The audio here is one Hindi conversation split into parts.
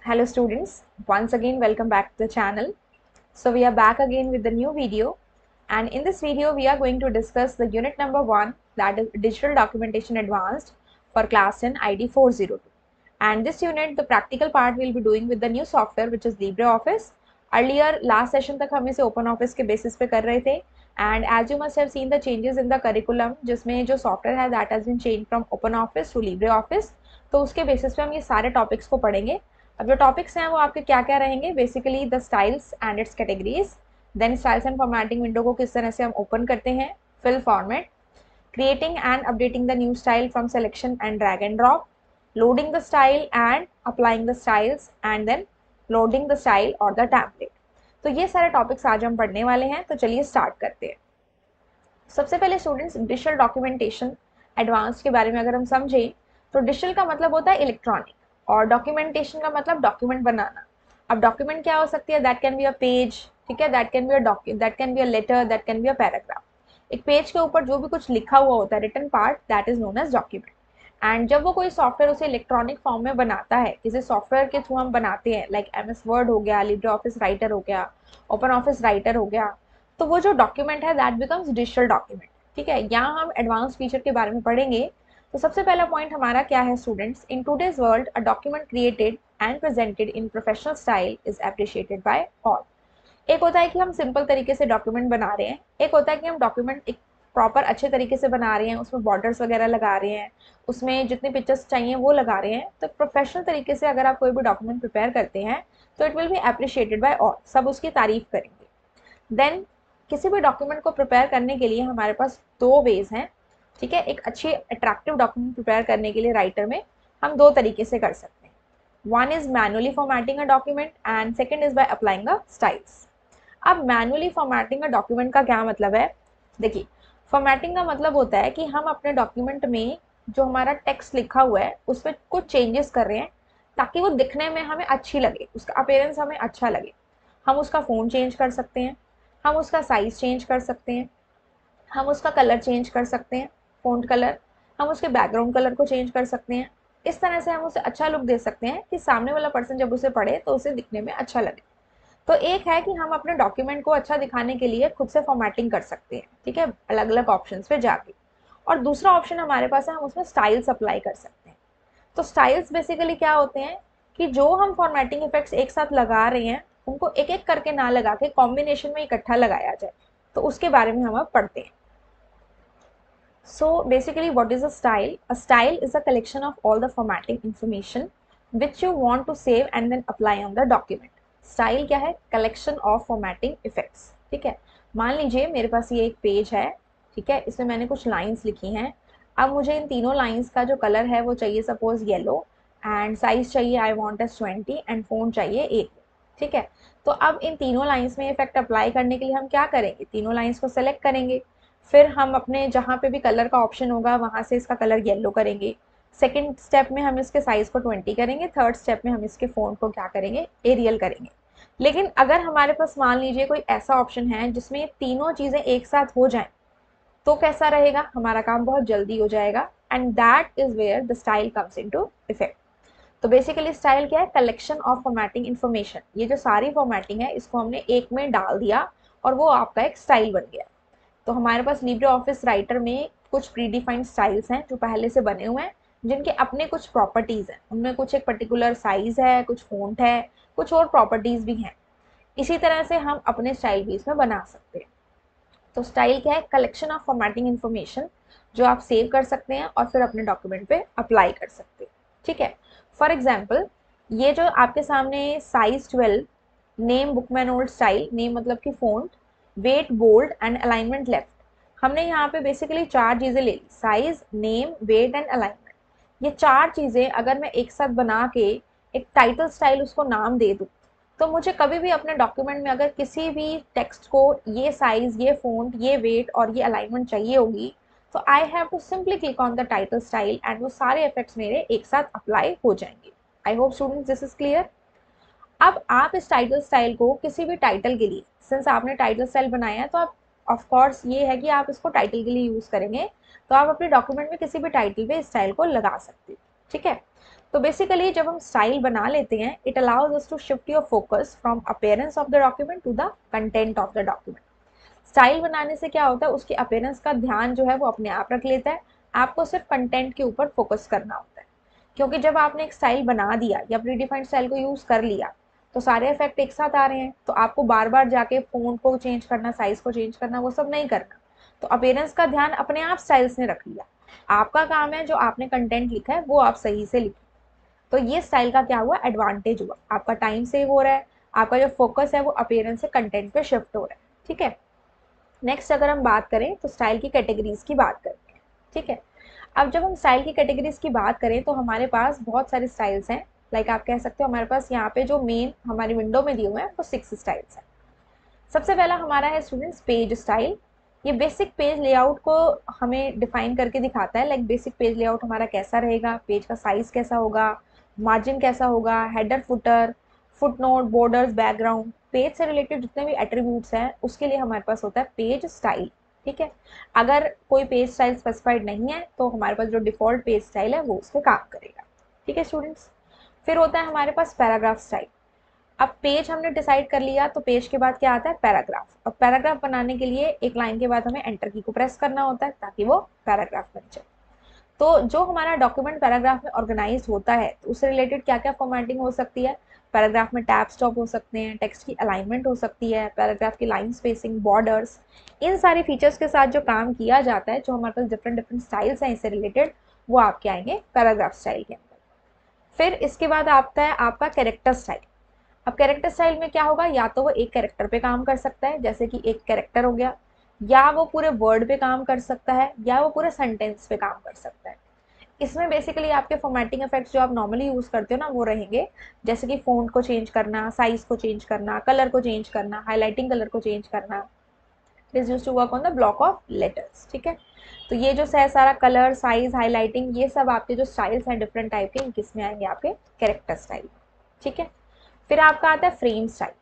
Hello students, once again welcome back to the channel. So we are back again with the new video, and in this video we are going to discuss the unit number 1, that is Digital Documentation Advanced for class in ID 402. And this unit, the practical part we'll be doing with the new software which is LibreOffice. Earlier last session तक हम इसे OpenOffice के basis पे कर रहे थे, and as you must have seen the changes in the curriculum, जिसमें जो software है that has been changed from OpenOffice to LibreOffice, तो उसके basis पे हम ये सारे topics को पढ़ेंगे। अब जो टॉपिक्स हैं वो आपके क्या क्या रहेंगे, basically the styles and its categories, then styles and formatting window को किस तरह से हम ओपन करते हैं, fill format, creating and updating the new style from selection and drag and drop, loading the style and applying the styles, and then loading the style or the template। तो ये सारे टॉपिक्स आज हम पढ़ने वाले हैं, तो चलिए स्टार्ट करते हैं। सबसे पहले स्टूडेंट्स, डिजिटल डॉक्यूमेंटेशन एडवांस के बारे में अगर हम समझें तो डिजिटल का मतलब होता है इलेक्ट्रॉनिक, और डॉक्यूमेंटेशन का मतलब डॉक्यूमेंट बनाना। अब डॉक्यूमेंट क्या हो सकती है, that can be a page, ठीक है, that can be a document, that can be a letter, that can be a paragraph. एक पेज के ऊपर जो भी कुछ लिखा हुआ होता है, written part, that is known as document. And जब वो कोई सॉफ्टवेयर उसे इलेक्ट्रॉनिक फॉर्म में बनाता है, किसी सॉफ्टवेयर के थ्रू हम बनाते हैं, लाइक MS वर्ड हो गया, लिब्रे ऑफिस राइटर हो गया, ओपन ऑफिस राइटर हो गया, तो वो जो डॉक्यूमेंट है दैट बिकम्स डिजिटल डॉक्यूमेंट। ठीक है, यहाँ हम एडवांस फीचर के बारे में पढ़ेंगे। तो सबसे पहला पॉइंट हमारा क्या है students, in today's world a document created and presented in professional style is appreciated by all. एक होता है कि हम सिंपल तरीके से डॉक्यूमेंट बना रहे हैं, एक होता है कि हम डॉक्यूमेंट एक प्रॉपर अच्छे तरीके से बना रहे हैं, उसमें बॉर्डर्स वगैरह लगा रहे हैं, उसमें जितने पिक्चर्स चाहिए वो लगा रहे हैं। तो प्रोफेशनल तरीके से अगर आप कोई भी डॉक्यूमेंट प्रिपेयर करते हैं तो it will be appreciated by all, सब उसकी तारीफ करेंगे। देन किसी भी डॉक्यूमेंट को प्रिपेयर करने के लिए हमारे पास दो वेज हैं। ठीक है, एक अच्छी अट्रैक्टिव डॉक्यूमेंट प्रिपेयर करने के लिए राइटर में हम दो तरीके से कर सकते हैं। One is manually formatting a document and second is by applying the styles. अब मैनुअली फॉर्मेटिंग का डॉक्यूमेंट का क्या मतलब है, देखिए, फॉर्मेटिंग का मतलब होता है कि हम अपने डॉक्यूमेंट में जो हमारा टेक्स्ट लिखा हुआ है उस पर कुछ चेंजेस कर रहे हैं ताकि वो दिखने में हमें अच्छी लगे, उसका अपीयरेंस हमें अच्छा लगे। हम उसका फ़ॉन्ट चेंज कर सकते हैं, हम उसका साइज़ चेंज कर सकते हैं, हम उसका कलर चेंज कर सकते हैं, फ़ॉन्ट कलर, हम उसके बैकग्राउंड कलर को चेंज कर सकते हैं। इस तरह से हम उसे अच्छा लुक दे सकते हैं कि सामने वाला पर्सन जब उसे पढ़े तो उसे दिखने में अच्छा लगे। तो एक है कि हम अपने डॉक्यूमेंट को अच्छा दिखाने के लिए खुद से फॉर्मेटिंग कर सकते हैं, ठीक है, अलग अलग ऑप्शन पे जाके। और दूसरा ऑप्शन हमारे पास है, हम उसमें स्टाइल्स अप्लाई कर सकते हैं। तो स्टाइल्स बेसिकली क्या होते हैं कि जो हम फॉर्मेटिंग इफेक्ट्स एक साथ लगा रहे हैं उनको एक एक करके ना लगा के कॉम्बिनेशन में इकट्ठा लगाया जाए, तो उसके बारे में हम अब पढ़ते हैं। So basically what is a style? A style is a collection of all the formatting information which you want to save and then apply on the document. Style क्या है, कलेक्शन ऑफ फॉर्मेटिंग इफेक्ट्स। ठीक है, मान लीजिए मेरे पास ये एक पेज है, ठीक है, इसमें मैंने कुछ लाइंस लिखी हैं। अब मुझे इन तीनों लाइंस का जो कलर है वो चाहिए सपोज येलो, एंड साइज चाहिए I want S 20 and phone चाहिए 8। ठीक है, तो अब इन तीनों लाइंस में इफेक्ट अप्लाई करने के लिए हम क्या करेंगे, तीनों लाइंस को सेलेक्ट करेंगे, फिर हम अपने जहाँ पे भी कलर का ऑप्शन होगा वहाँ से इसका कलर येलो करेंगे। सेकेंड स्टेप में हम इसके साइज़ को 20 करेंगे, थर्ड स्टेप में हम इसके फ़ॉन्ट को क्या करेंगे, एरियल करेंगे। लेकिन अगर हमारे पास मान लीजिए कोई ऐसा ऑप्शन है जिसमें ये तीनों चीज़ें एक साथ हो जाएं, तो कैसा रहेगा, हमारा काम बहुत जल्दी हो जाएगा, and that is where the style comes into effect. तो बेसिकली स्टाइल क्या है, कलेक्शन ऑफ फॉर्मेटिंग इन्फॉर्मेशन। ये जो सारी फॉर्मेटिंग है इसको हमने एक में डाल दिया और वो आपका एक स्टाइल बन गया। तो हमारे पास लिब्रे ऑफिस राइटर में कुछ प्री डिफाइंड स्टाइल्स हैं जो पहले से बने हुए हैं, जिनके अपने कुछ प्रॉपर्टीज़ हैं, उनमें कुछ एक पर्टिकुलर साइज़ है, कुछ फ़ॉन्ट है, कुछ और प्रॉपर्टीज़ भी हैं। इसी तरह से हम अपने स्टाइल भी इसमें बना सकते हैं। तो स्टाइल क्या है, कलेक्शन ऑफ फॉर्मेटिंग इन्फॉर्मेशन जो आप सेव कर सकते हैं और फिर अपने डॉक्यूमेंट पे अप्लाई कर सकते हैं। ठीक है, फॉर एग्जाम्पल ये जो आपके सामने size 12, name bookman old style, name मतलब कि font, weight bold and alignment left, हमने यहाँ पे बेसिकली चार चीज़ें ले ली, size, name, weight and alignment. ये चार चीज़ें अगर मैं एक साथ बना के एक टाइटल स्टाइल उसको नाम दे दूँ, तो मुझे कभी भी अपने डॉक्यूमेंट में अगर किसी भी टेक्स्ट को ये साइज़, ये फ़ॉन्ट, ये वेट और ये अलाइनमेंट चाहिए होगी, तो I have to simply click on the title style and वो सारे इफेक्ट्स मेरे एक साथ अप्लाई हो जाएंगे। I hope students this is clear. अब आप इस टाइटल स्टाइल को किसी भी टाइटल के लिए, सिंस आपने टाइटल स्टाइल बनाया है तो आप ऑफ कोर्स ये है कि आप इसको टाइटल के लिए यूज़ करेंगे, तो आप अपने डॉक्यूमेंट में किसी भी टाइटल पे इस स्टाइल को लगा सकते हैं। ठीक है, तो बेसिकली जब हम स्टाइल बना लेते हैं, it allows us to shift your focus from appearance of the document to the content of the document. Style बनाने से क्या होता है, उसके अपीयरेंस का ध्यान जो है वो अपने आप रख लेता है, आपको सिर्फ कंटेंट के ऊपर फोकस करना होता है। क्योंकि जब आपने एक स्टाइल बना दिया या प्रीडिफाइंड स्टाइल को यूज कर लिया, तो सारे इफेक्ट एक साथ आ रहे हैं, तो आपको बार बार जाके फोन को चेंज करना, साइज को चेंज करना, वो सब नहीं करना। तो अपीयरेंस का ध्यान अपने आप स्टाइल्स ने रख लिया। आपका काम है जो आपने कंटेंट लिखा है वो आप सही से लिखें। तो ये स्टाइल का क्या हुआ, एडवांटेज हुआ, आपका टाइम सेव हो रहा है, आपका जो फोकस है वो अपीयरेंस से कंटेंट पे शिफ्ट हो रहा है। ठीक है, नेक्स्ट अगर हम बात करें तो स्टाइल की कैटेगरीज की बात करते हैं। ठीक है, अब जब हम स्टाइल की कैटेगरीज की बात करें तो हमारे पास बहुत सारे स्टाइल्स हैं। लाइक आप कह सकते हो हमारे पास यहाँ पे जो मेन हमारी विंडो में दिए हुए हैं वो 6 स्टाइल्स हैं। सबसे पहला हमारा है स्टूडेंट्स पेज स्टाइल। ये बेसिक पेज लेआउट को हमें डिफाइन करके दिखाता है। लाइक बेसिक पेज लेआउट हमारा कैसा रहेगा, पेज का साइज कैसा होगा, मार्जिन कैसा होगा, header footer, footnote, borders, background, page से रिलेटेड जितने भी एट्रीब्यूट्स हैं उसके लिए हमारे पास होता है पेज स्टाइल। ठीक है, अगर कोई पेज स्टाइल स्पेसिफाइड नहीं है तो हमारे पास जो डिफॉल्ट पेज स्टाइल है वो उस पर काम करेगा। ठीक है स्टूडेंट्स, फिर होता है हमारे पास पैराग्राफ स्टाइल। अब पेज हमने डिसाइड कर लिया तो पेज के बाद क्या आता है, पैराग्राफ। अब पैराग्राफ बनाने के लिए एक लाइन के बाद हमें एंटर की को प्रेस करना होता है ताकि वो पैराग्राफ बन जाए। तो जो हमारा डॉक्यूमेंट पैराग्राफ में ऑर्गेनाइज होता है तो उससे रिलेटेड क्या क्या फॉर्मेटिंग हो सकती है, पैराग्राफ में टैब स्टॉप हो सकते हैं, टेक्स्ट की अलाइनमेंट हो सकती है, पैराग्राफ की लाइन स्पेसिंग, बॉर्डर्स, इन सारे फीचर्स के साथ जो काम किया जाता है, जो हमारे पास डिफरेंट डिफरेंट स्टाइल्स हैं इससे रिलेटेड, वो आपके आएंगे पैराग्राफ स्टाइल के अंदर। फिर इसके बाद आता है आपका कैरेक्टर स्टाइल। अब कैरेक्टर स्टाइल में क्या होगा, या तो वो एक कैरेक्टर पे काम कर सकता है जैसे कि एक कैरेक्टर हो गया, या वो पूरे वर्ड पे काम कर सकता है, या वो पूरे सेंटेंस पे काम कर सकता है। इसमें बेसिकली आपके फॉर्मेटिंग इफेक्ट्स जो आप नॉर्मली यूज करते हो ना वो रहेंगे, जैसे कि फॉन्ट को चेंज करना, साइज को चेंज करना, कलर को चेंज करना, हाईलाइटिंग कलर को चेंज करना। It is use to work on the block of letters. ठीक है, तो ये जो है सारा कलर, साइज, हाईलाइटिंग, ये सब आपके जो स्टाइल्स हैं डिफरेंट टाइप के, किसमें आएंगे, आपके कैरेक्टर स्टाइल। ठीक है, फिर आपका आता है फ्रेम स्टाइल।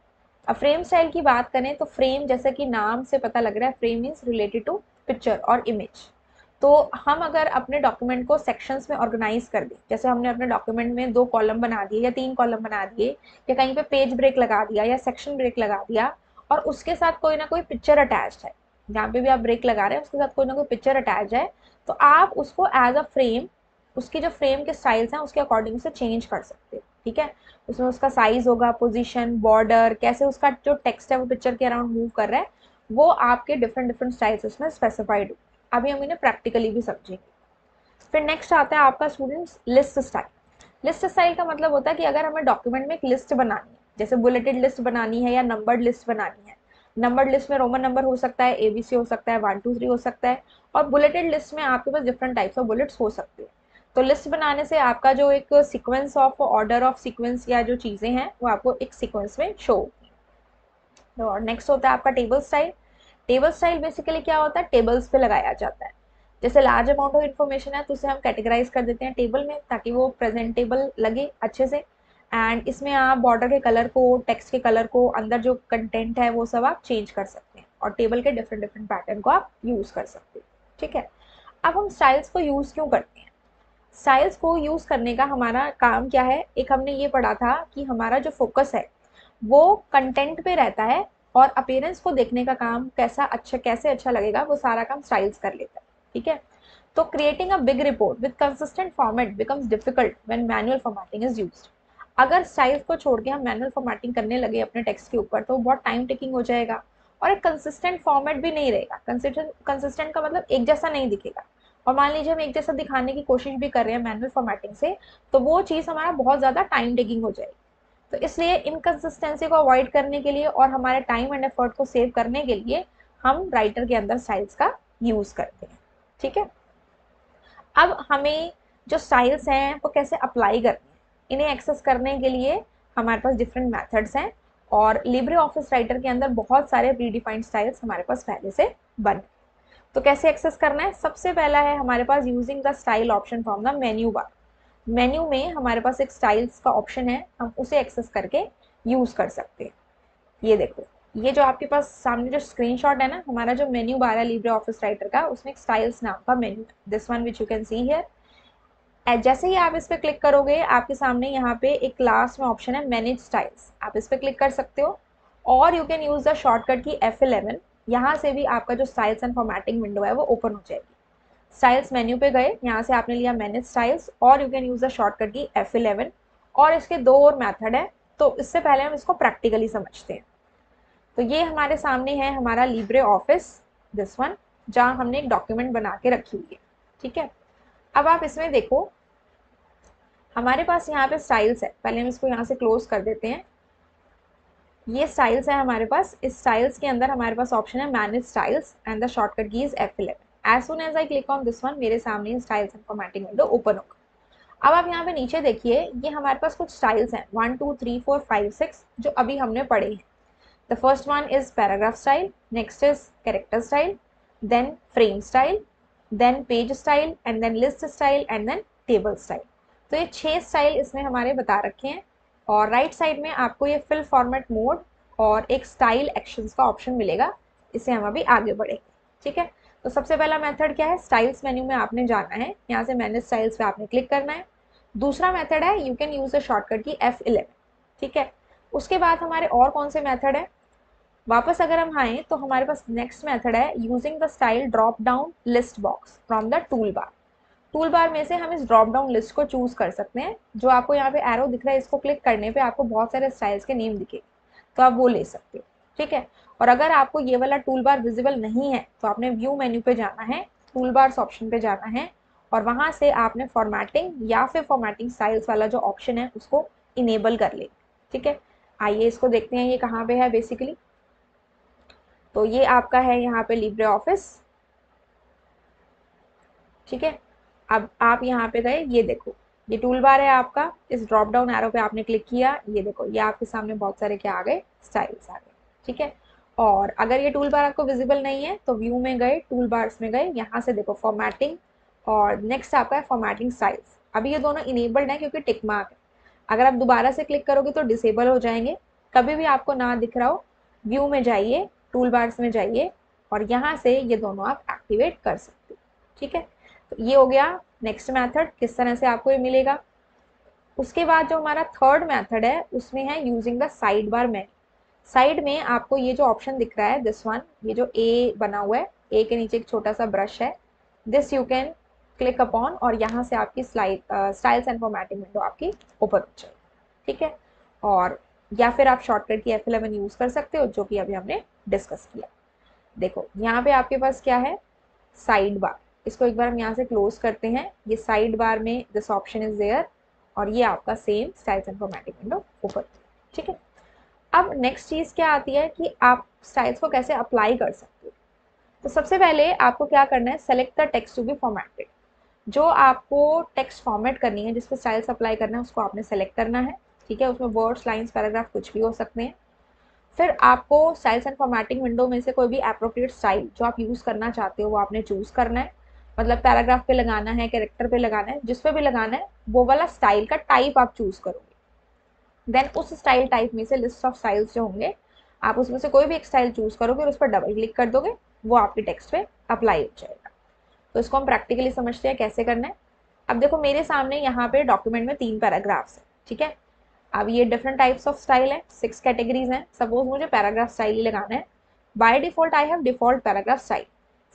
अब फ्रेम स्टाइल की बात करें तो फ्रेम, जैसे कि नाम से पता लग रहा है, frame means related to picture और इमेज। तो हम अगर अपने डॉक्यूमेंट को सेक्शंस में ऑर्गेनाइज कर दें, जैसे हमने अपने डॉक्यूमेंट में 2 कॉलम बना दिए या 3 कॉलम बना दिए, या कहीं पे पेज ब्रेक लगा दिया या सेक्शन ब्रेक लगा दिया, और उसके साथ कोई ना कोई पिक्चर अटैच्ड है, जहाँ पे भी आप ब्रेक लगा रहे हैं उसके साथ कोई ना कोई पिक्चर अटैच है, तो आप उसको एज अ फ्रेम, उसकी जो फ्रेम के स्टाइल्स हैं उसके अकॉर्डिंग से चेंज कर सकते हो। ठीक है, उसमें उसका साइज होगा, पोजीशन, बॉर्डर, कैसे उसका जो टेक्स्ट है वो पिक्चर के अराउंड मूव कर रहा है, वो आपके डिफरेंट डिफरेंट स्टाइल्स उसमें स्पेसिफाइड हो। अभी हम इन्हें प्रैक्टिकली भी समझेंगे। फिर नेक्स्ट आता है आपका students list style. List style का मतलब होता है कि अगर हमें डॉक्यूमेंट में एक लिस्ट बनानी है, जैसे बुलेटेड लिस्ट बनानी है या नंबर्ड लिस्ट बनानी है। नंबर्ड लिस्ट में रोमन नंबर हो सकता है, एबीसी हो सकता है, 1 2 3 हो सकता है, और बुलेटेड लिस्ट में आपके पास डिफरेंट टाइप्स ऑफ बुलेट्स हो सकते हैं। तो लिस्ट बनाने से आपका जो एक sequence of order of sequence या जो चीज़ें हैं वो आपको एक सीक्वेंस में शो होगी। और नेक्स्ट होता है आपका table style. Table style basically क्या होता है, टेबल्स पे लगाया जाता है। जैसे लार्ज अमाउंट ऑफ इन्फॉर्मेशन है तो उसे हम कैटेगराइज कर देते हैं टेबल में ताकि वो प्रेजेंटेबल लगे अच्छे से। एंड इसमें आप बॉर्डर के कलर को, टेक्स्ट के कलर को, अंदर जो कंटेंट है वो सब आप चेंज कर सकते हैं, और टेबल के डिफरेंट डिफरेंट पैटर्न को आप यूज कर सकते हैं। ठीक है, अब हम स्टाइल्स को यूज क्यों करते हैं, स्टाइल्स को यूज करने का हमारा काम क्या है। एक हमने ये पढ़ा था कि हमारा जो फोकस है वो कंटेंट पे रहता है, और अपीयरेंस को देखने का काम कैसे अच्छा लगेगा वो सारा काम स्टाइल्स कर लेता है। ठीक है, तो creating a big report with consistent format becomes difficult when manual formatting is used. अगर स्टाइल्स को छोड़ के हम मैनुअल फॉर्मेटिंग करने लगे अपने टेक्स्ट के ऊपर तो बहुत टाइम टेकिंग हो जाएगा, और एक कंसिस्टेंट फॉर्मेट भी नहीं रहेगा। कंसिस्टेंट का मतलब एक जैसा नहीं दिखेगा, और मान लीजिए हम एक जैसा दिखाने की कोशिश भी कर रहे हैं मैनुअल फॉर्मेटिंग से, तो वो चीज़ हमारा बहुत ज़्यादा टाइम टेकिंग हो जाएगी। तो इसलिए इनकंसिस्टेंसी को अवॉइड करने के लिए और हमारे टाइम एंड एफर्ट को सेव करने के लिए हम राइटर के अंदर स्टाइल्स का यूज करते हैं। ठीक है, अब हमें जो स्टाइल्स हैं वो कैसे अप्लाई करनी है, इन्हें एक्सेस करने के लिए हमारे पास डिफरेंट मेथड्स हैं, और लिब्रे ऑफिस राइटर के अंदर बहुत सारे प्रीडिफाइंड स्टाइल्स हमारे पास पहले से बने। तो कैसे एक्सेस करना है, सबसे पहला है हमारे पास using the style option from the menu bar. Menu में हमारे पास एक स्टाइल्स का ऑप्शन है, हम उसे एक्सेस करके यूज कर सकते हैं। ये देखो, ये जो आपके पास सामने जो स्क्रीनशॉट है ना, हमारा जो मेन्यू बार है लिब्रे ऑफिस राइटर का, उसमें एक स्टाइल्स नाम का menu, this one which you can see here. जैसे ही आप इस पर क्लिक करोगे आपके सामने यहाँ पे एक लास्ट में ऑप्शन है मैनेज स्टाइल्स, आप इस पर क्लिक कर सकते हो। और you can use the shortcut की F11, यहाँ से भी आपका जो स्टाइल्स एंड फॉर्मेटिंग विंडो है वो ओपन हो जाएगी। स्टाइल्स मेन्यू पे गए, यहाँ से आपने लिया मैनेज स्टाइल्स और you can use the shortcut की F11। और इसके दो और मेथड है, तो इससे पहले हम इसको प्रैक्टिकली समझते हैं। तो ये हमारे सामने है हमारा लिब्रे ऑफिस, दिस वन, जहाँ हमने एक डॉक्यूमेंट बना के रखी हुई है। ठीक है, अब आप इसमें देखो हमारे पास यहाँ पे स्टाइल्स है, पहले हम इसको यहाँ से क्लोज कर देते हैं। ये स्टाइल्स है हमारे पास, इस स्टाइल्स के अंदर हमारे पास ऑप्शन है manage styles and the shortcut key is F11। As soon as I click on this one, मेरे सामने styles and formatting window open होगा। अब आप यहाँ पे नीचे देखिए, ये हमारे पास कुछ स्टाइल्स हैं 1 2 3 4 5 6 जो अभी हमने पढ़े हैं। The first one is paragraph style, next is character style, then frame style, then page style and then list style and then table style. तो ये 6 स्टाइल इसमें हमारे बता रखे हैं। और राइट साइड में आपको ये फिल फॉर्मेट मोड और एक स्टाइल एक्शंस का ऑप्शन मिलेगा, इससे हम अभी आगे बढ़ेंगे। ठीक है, तो सबसे पहला मेथड क्या है, स्टाइल्स मेन्यू में आपने जाना है, यहाँ से मैनेज स्टाइल्स पे आपने क्लिक करना है। दूसरा मेथड है you can use the shortcut की F11। ठीक है, उसके बाद हमारे और कौन से मेथड है, वापस अगर हम आए तो हमारे पास नेक्स्ट मेथड है using the style drop down list box from the tool bar. Tool bar में से हम इस ड्रॉप डाउन लिस्ट को चूज कर सकते हैं, जो आपको यहाँ पे एरो दिख रहा है, इसको क्लिक करने पे आपको बहुत सारे स्टाइल्स के नेम दिखेंगे, तो आप वो ले सकते हो। ठीक है, और अगर आपको ये वाला टूल बार विजिबल नहीं है तो आपने व्यू मेन्यू पे जाना है, टूल बार्स ऑप्शन पे जाना है और वहां से आपने फॉर्मेटिंग या फिर फॉर्मेटिंग स्टाइल्स वाला जो ऑप्शन है उसको इनेबल कर ले। ठीक है, आइए इसको देखते हैं ये कहाँ पे है बेसिकली। तो ये आपका है यहाँ पे लिब्रे ऑफिस। ठीक है, अब आप यहाँ पे गए, ये देखो ये टूल बार है आपका, इस ड्रॉप डाउन एरो पे आपने क्लिक किया, ये देखो ये आपके सामने बहुत सारे क्या आ गए, स्टाइल्स आ गए। ठीक है, और अगर ये टूल बार आपको विजिबल नहीं है तो व्यू में गए, टूल बार्स में गए, यहाँ से देखो फॉर्मेटिंग और नेक्स्ट आपका है फॉर्मेटिंग स्टाइल्स। अभी ये दोनों इनेबल्ड है क्योंकि टिक मार्क है, अगर आप दोबारा से क्लिक करोगे तो डिसेबल हो जाएंगे। कभी भी आपको ना दिख रहा हो, व्यू में जाइए, टूल बार्स में जाइए और यहाँ से ये दोनों आप एक्टिवेट कर सकते हो। ठीक है, तो ये हो गया नेक्स्ट मेथड, किस तरह से आपको ये मिलेगा। उसके बाद जो हमारा थर्ड मेथड है उसमें है using the side bar menu. Side में आपको ये जो ऑप्शन दिख रहा है दिस वन, ये जो ए बना हुआ है, ए के नीचे एक छोटा सा ब्रश है, this you can click upon और यहाँ से आपकी स्टाइल्स एंड फॉर्मेटिंग विंडो आपकी ओपन हो जाएगी। ठीक है, और या फिर आप शॉर्टकट की F11 यूज कर सकते हो, जो कि अभी हमने डिस्कस किया। देखो यहाँ पे आपके पास क्या है, साइड बार, इसको एक बार हम यहाँ से क्लोज करते हैं। ये साइड बार में दिस ऑप्शन इज देयर और ये आपका same styles and formatting window open. ठीक है, अब नेक्स्ट चीज क्या आती है कि आप स्टाइल्स को कैसे अप्लाई कर सकते हो। तो सबसे पहले आपको क्या करना है, select the text to be formatted. जो आपको टेक्स्ट फॉर्मेट करनी है, जिस पे स्टाइल्स अप्लाई करना है, उसको आपने सेलेक्ट करना है। ठीक है, उसमें वर्ड्स, लाइंस, पैराग्राफ कुछ भी हो सकते हैं। फिर आपको स्टाइल्स एंड फॉर्मेटिंग विंडो में से कोई भी एप्रोप्रिएट स्टाइल जो आप यूज करना चाहते हो वो आपने चूज करना है। मतलब पैराग्राफ पे लगाना है, कैरेक्टर पे लगाना है, जिस पे भी लगाना है वो वाला स्टाइल का टाइप आप चूज करोगे। देन उस स्टाइल टाइप में से लिस्ट ऑफ स्टाइल्स जो होंगे, आप उसमें से कोई भी एक स्टाइल चूज करोगे और उस पर डबल क्लिक कर दोगे, वो आपके टेक्स्ट पे अप्लाई हो जाएगा। तो इसको हम प्रैक्टिकली समझते हैं कैसे करना है। अब देखो मेरे सामने यहाँ पे डॉक्यूमेंट में 3 पैराग्राफ्स है। ठीक है, अब ये डिफरेंट टाइप्स ऑफ स्टाइल है, 6 कैटेगरीज हैं। सपोज मुझे पैराग्राफ स्टाइल ही लगाना है, by default I have default paragraph style.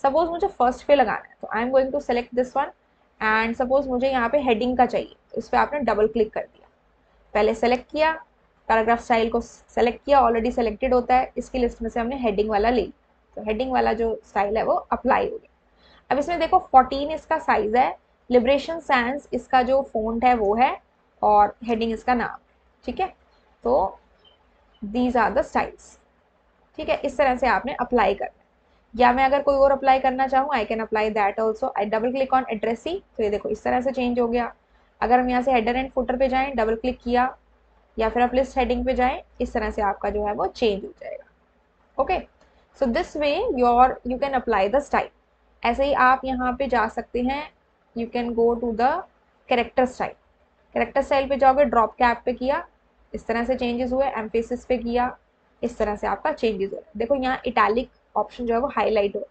Suppose मुझे फर्स्ट पे लगाना है तो I am going to select this one and suppose मुझे यहाँ पे हेडिंग का चाहिए, तो इस पर आपने डबल क्लिक कर दिया, पहले सेलेक्ट किया, पैराग्राफ स्टाइल को सेलेक्ट किया, ऑलरेडी सेलेक्टेड होता है, इसकी लिस्ट में से हमने हेडिंग वाला ले लिया, तो हेडिंग वाला जो स्टाइल है वो अप्लाई हो गया। अब इसमें देखो 14 इसका साइज है, लिबरेशन सैंस इसका जो फॉन्ट है वो है और हेडिंग इसका नाम। ठीक है, तो दीज आर द स्टाइल्स। ठीक है, इस तरह से आपने अप्लाई करना है। या मैं अगर कोई और अप्लाई करना चाहूँ, I can apply that also. I double click on addressee, तो ये देखो इस तरह से चेंज हो गया। अगर हम यहाँ से हेडर एंड फुटर पे जाएं, डबल क्लिक किया, या फिर आप लिस्ट हेडिंग पे जाएं, इस तरह से आपका जो है वो चेंज हो जाएगा। Okay, so this way you can apply the style. ऐसे ही आप यहाँ पे जा सकते हैं, you can go to the character style. Character style पे जाओगे, ड्रॉप कैप पे किया, इस तरह से चेंजेस हुए, एम्फेसिस पे किया, इस तरह से आपका चेंजेस हो रहा है। देखो यहाँ इटैलिक ऑप्शन जो है वो हाईलाइट हो,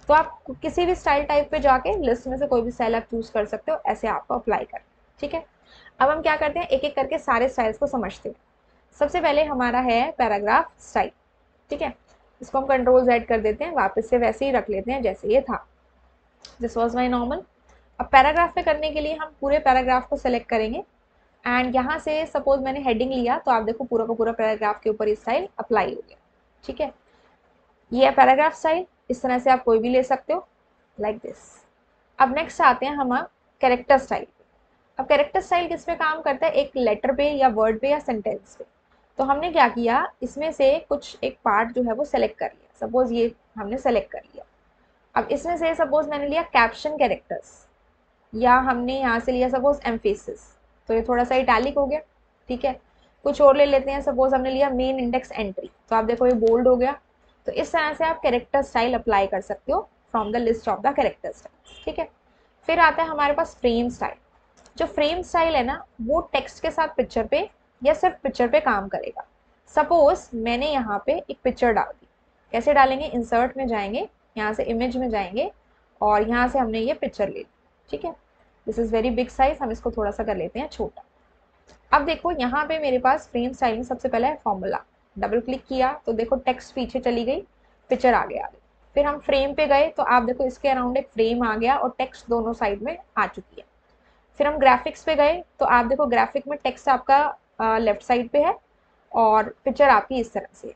तो आप किसी भी स्टाइल टाइप पे जाके लिस्ट में से कोई भी स्टाइल आप चूज कर सकते हो, ऐसे आपको अप्लाई कर। ठीक है, अब हम क्या करते हैं, एक एक करके सारे स्टाइल्स को समझते हैं। सबसे पहले हमारा है पैराग्राफ स्टाइल। ठीक है, इसको हम कंट्रोल Z कर देते हैं, वापस से वैसे ही रख लेते हैं जैसे ये था। This was my normal. अब पैराग्राफ पे करने के लिए हम पूरे पैराग्राफ को सेलेक्ट करेंगे एंड यहाँ से सपोज मैंने हेडिंग लिया तो आप देखो पूरा का पूरा पैराग्राफ के ऊपर ये स्टाइल अप्लाई हो गया। ठीक है, ये है पैराग्राफ स्टाइल। इस तरह से आप कोई भी ले सकते हो, लाइक दिस। अब नेक्स्ट आते हैं हम कैरेक्टर स्टाइल। अब कैरेक्टर स्टाइल किस पे काम करता है, एक लेटर पे या वर्ड पे या सेंटेंस पे। तो हमने क्या किया, इसमें से कुछ एक पार्ट जो है वो सेलेक्ट कर लिया। सपोज ये हमने सेलेक्ट कर लिया। अब इसमें से सपोज मैंने लिया कैप्शन कैरेक्टर्स, या हमने यहाँ से लिया सपोज एम्फेसिस, तो ये थोड़ा सा इटैलिक हो गया। ठीक है, कुछ और ले लेते हैं, सपोज हमने लिया मेन इंडेक्स एंट्री, तो आप देखो ये बोल्ड हो गया। तो इस तरह से आप कैरेक्टर स्टाइल अप्लाई कर सकते हो from the list of the character style. ठीक है, फिर आता है हमारे पास फ्रेम स्टाइल। जो फ्रेम स्टाइल है ना, वो टेक्स्ट के साथ पिक्चर पे या सिर्फ पिक्चर पे काम करेगा। सपोज मैंने यहाँ पे एक पिक्चर डाल दी, कैसे डालेंगे, इंसर्ट में जाएंगे, यहाँ से इमेज में जाएंगे और यहाँ से हमने ये पिक्चर ले ली। ठीक है, this is very big size, हम इसको थोड़ा सा कर लेते हैं छोटा। अब देखो यहाँ पे मेरे पास फ्रेम स्टाइल में सबसे पहला है फॉर्मूला। डबल क्लिक किया तो देखो टेक्स्ट पीछे चली गई, पिक्चर आगे आ गई। फिर हम फ्रेम पे गए तो आप देखो इसके अराउंड एक फ्रेम आ गया और टेक्स्ट दोनों साइड में आ चुकी है। फिर हम ग्राफिक्स पे गए तो आप देखो ग्राफिक में टेक्स्ट आपका लेफ्ट साइड पे है और पिक्चर आपकी इस तरह से है।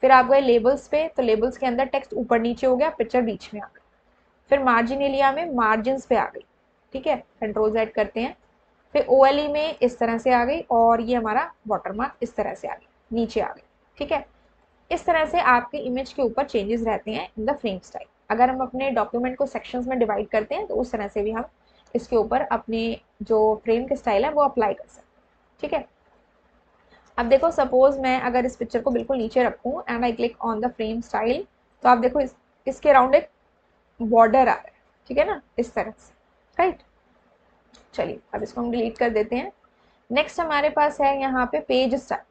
फिर आप गए लेबल्स पे, तो लेबल्स के अंदर टेक्स्ट ऊपर नीचे हो गया, पिक्चर बीच में आ गई। फिर मार्जिन एरिया में मार्जिन पे आ गई। ठीक है, कंट्रोल Z करते हैं। फिर OLE में इस तरह से आ गई और ये हमारा वाटरमार्क इस तरह से आ गई, नीचे आ गई। ठीक है, इस तरह से आपके इमेज के ऊपर चेंजेस रहते हैं इन द फ्रेम स्टाइल। अगर हम अपने डॉक्यूमेंट को सेक्शंस में डिवाइड करते हैं तो उस तरह से भी हम इसके ऊपर अपने जो फ्रेम के स्टाइल है वो अप्लाई कर सकते हैं। ठीक है, अब देखो सपोज मैं अगर इस पिक्चर को बिल्कुल नीचे रखूँ and I click on the frame style, तो आप देखो इसके अराउंड एक बॉर्डर आ रहा है। ठीक है ना, इस तरह से, राइट। चलिए अब इसको हम डिलीट कर देते हैं। नेक्स्ट हमारे पास है यहाँ पे पेज स्टाइल।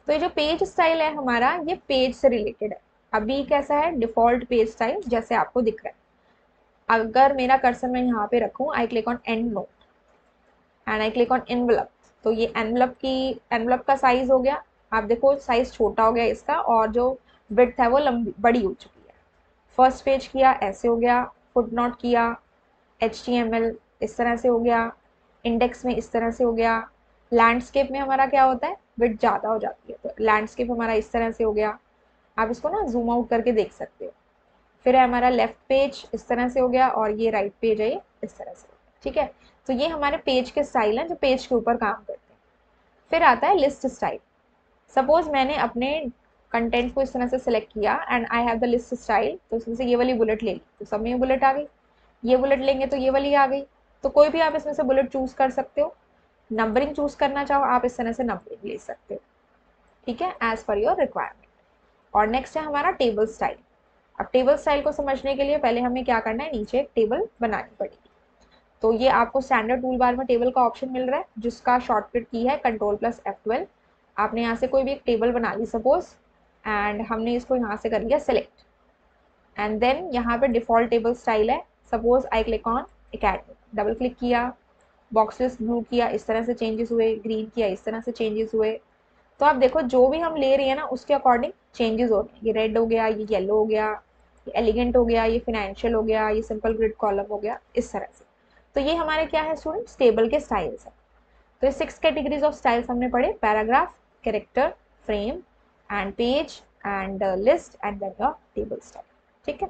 तो ये जो पेज स्टाइल है हमारा, ये पेज से रिलेटेड है। अभी कैसा है, डिफॉल्ट पेज स्टाइल जैसे आपको दिख रहा है। अगर मेरा कर्सर मैं यहाँ पे रखूँ, आई click on and note and I click on envelope, तो ये एनवलप का साइज हो गया। आप देखो साइज छोटा हो गया इसका और जो विड्थ है वो लंबी बड़ी हो चुकी है। फर्स्ट पेज किया ऐसे हो गया, फुट नोट किया HTML इस तरह से हो गया, इंडेक्स में इस तरह से हो गया। लैंडस्केप में हमारा क्या होता है, विड्थ ज़्यादा हो जाती है, तो लैंडस्केप हमारा इस तरह से हो गया। आप इसको ना जूम आउट करके देख सकते हो। फिर है हमारा लेफ्ट पेज इस तरह से हो गया और ये राइट पेज है ये इस तरह से। ठीक है, तो ये हमारे पेज के स्टाइल हैं जो पेज के ऊपर काम करते हैं। फिर आता है लिस्ट स्टाइल। सपोज मैंने अपने कंटेंट को इस तरह से सिलेक्ट किया and I have the list style, तो इसमें से ये वाली बुलेट ले ली तो सब में ये बुलेट आ गई। ये बुलेट लेंगे तो ये वाली आ गई। तो कोई भी आप इसमें से बुलेट चूज कर सकते हो। नंबरिंग चूज करना चाहो आप इस तरह से नंबरिंग ले सकते हो। ठीक है, एज पर योर रिक्वायरमेंट। और नेक्स्ट है हमारा टेबल स्टाइल। अब टेबल स्टाइल को समझने के लिए पहले हमें क्या करना है, नीचे एक टेबल बनानी पड़ेगी। तो ये आपको स्टैंडर्ड टूल बार में टेबल का ऑप्शन मिल रहा है जिसका शॉर्टकट की है Ctrl+F12। आपने यहाँ से कोई भी एक टेबल बना ली सपोज एंड हमने इसको यहाँ से कर लिया सिलेक्ट एंड देन यहाँ पे डिफॉल्ट टेबल स्टाइल है। Suppose I click on academy, double click किया, बॉक्सेस ब्लू किया इस तरह से चेंजेस हुए, ग्रीन किया इस तरह से चेंजेस हुए। तो आप देखो जो भी हम ले रहे हैं ना उसके अकॉर्डिंग चेंजेस हो रहे हैं। ये रेड हो गया, ये येलो हो गया, ये एलिगेंट हो गया, ये फाइनेंशियल हो गया, ये सिंपल ग्रिड कॉलम हो गया, इस तरह से। तो ये हमारे क्या है स्टूडेंट्स, टेबल के स्टाइल्स हैं। तो ये 6 कैटेगरीज ऑफ स्टाइल्स हमने पढ़े, paragraph, character, frame and page and list and then your table style. ठीक है,